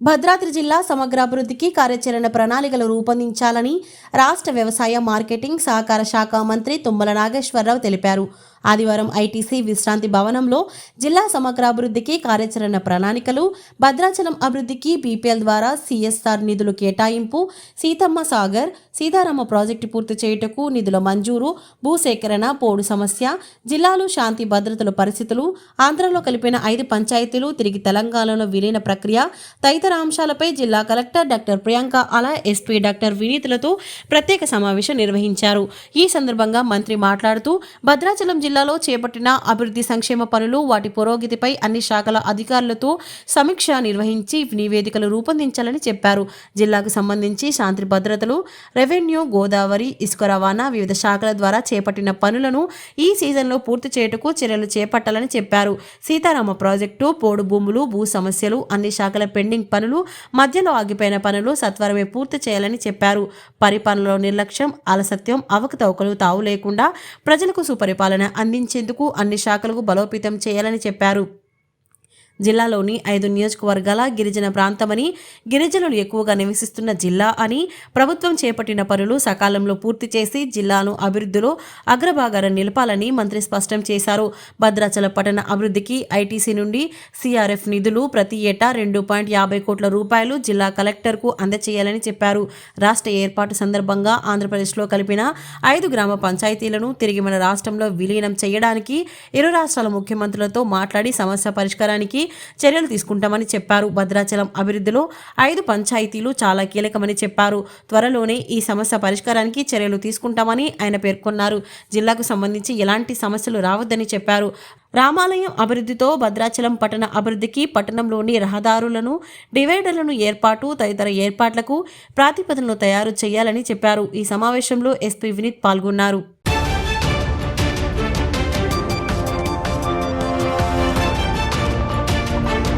భద్రాద్రి జిల్లా సమగ్రాభివృద్ధికి కార్యాచరణ ప్రణాళికలు రూపొందించాలని రాష్ట్ర వ్యవసాయ మార్కెటింగ్ సహకార శాఖ మంత్రి తుమ్మల నాగేశ్వరరావు తెలిపారు. ఆదివారం ఐటీసీ విశ్రాంతి భవనంలో జిల్లా సమగ్రాభివృద్ధికి కార్యాచరణ ప్రణాళికలు, భద్రాచలం అభివృద్ధికి బీపీఎల్ ద్వారా సిఎస్ఆర్ నిధులు కేటాయింపు, సీతమ్మ సాగర్, సీతారామ ప్రాజెక్టు పూర్తి చేయుటకు నిధుల మంజూరు, భూసేకరణ, పోడు సమస్య, జిల్లాలో శాంతి భద్రతల పరిస్థితులు, ఆంధ్రలో కలిపిన 5 పంచాయతీలు తిరిగి తెలంగాణలో విలీన ప్రక్రియ తదితర అంశాలపై జిల్లా కలెక్టర్ డాక్టర్ ప్రియాంక అలా ఎస్పీ డాక్టర్ వినీతులతో ప్రత్యేక సమావేశం నిర్వహించారు. ఈ సందర్భంగా మంత్రి మాట్లాడుతూ భద్రాచలం జిల్లాలో చేపట్టిన అభివృద్ధి సంక్షేమ పనులు, వాటి పురోగతిపై అన్ని శాఖల అధికారులతో సమీక్ష నిర్వహించి నివేదికలు రూపొందించాలని చెప్పారు. జిల్లాకు సంబంధించి శాంతి భద్రతలు, రెవెన్యూ, గోదావరి, ఇసుక రవాణా వివిధ శాఖల ద్వారా చేపట్టిన పనులను ఈ సీజన్లో పూర్తి చేయుటకు చర్యలు చేపట్టాలని చెప్పారు. సీతారామ ప్రాజెక్టు, పోడు భూములు, భూ సమస్యలు, అన్ని శాఖల పెండింగ్ పనులు, మధ్యలో ఆగిపోయిన పనులు సత్వరమే పూర్తి చేయాలని చెప్పారు. పరిపాలనలో నిర్లక్ష్యం, అలసత్యం, అవకతవకలు తావు లేకుండా ప్రజలకు సుపరిపాలన అందించేందుకు అన్ని శాఖలకు బలోపేతం చేయాలని చెప్పారు. జిల్లాలోని 5 నియోజకవర్గాల గిరిజన ప్రాంతమని, గిరిజనులు ఎక్కువగా నివసిస్తున్న జిల్లా అని, ప్రభుత్వం చేపట్టిన పనులు సకాలంలో పూర్తి చేసి జిల్లాను అభివృద్ధిలో అగ్రభాగాన నిలపాలని మంత్రి స్పష్టం చేశారు. భద్రాచల పట్టణ అభివృద్ధికి ఐటీసీ నుండి సిఆర్ఎఫ్ నిధులు ప్రతి ఏటా 2.50 కోట్ల రూపాయలు జిల్లా కలెక్టర్కు అందచేయాలని చెప్పారు. రాష్ట్ర ఏర్పాటు సందర్భంగా ఆంధ్రప్రదేశ్లో కలిపిన 5 గ్రామ పంచాయతీలను తిరిగి మన రాష్ట్రంలో విలీనం చేయడానికి ఇరు రాష్ట్రాల ముఖ్యమంత్రులతో మాట్లాడి సమస్య పరిష్కారానికి చర్యలు తీసుకుంటామని చెప్పారు. భద్రాచలం అభివృద్ధిలో 5 పంచాయతీలు చాలా కీలకమని చెప్పారు. త్వరలోనే ఈ సమస్య పరిష్కారానికి చర్యలు తీసుకుంటామని ఆయన పేర్కొన్నారు. జిల్లాకు సంబంధించి ఎలాంటి సమస్యలు రావద్దని చెప్పారు. రామాలయం అభివృద్ధితో భద్రాచలం పట్టణ అభివృద్ధికి పట్టణంలోని రహదారులను, డివైడర్లను ఏర్పాటు తదితర ఏర్పాట్లకు ప్రాతిపదనలు తయారు చేయాలని చెప్పారు. ఈ సమావేశంలో ఎస్పీ వినీత్ పాల్గొన్నారు.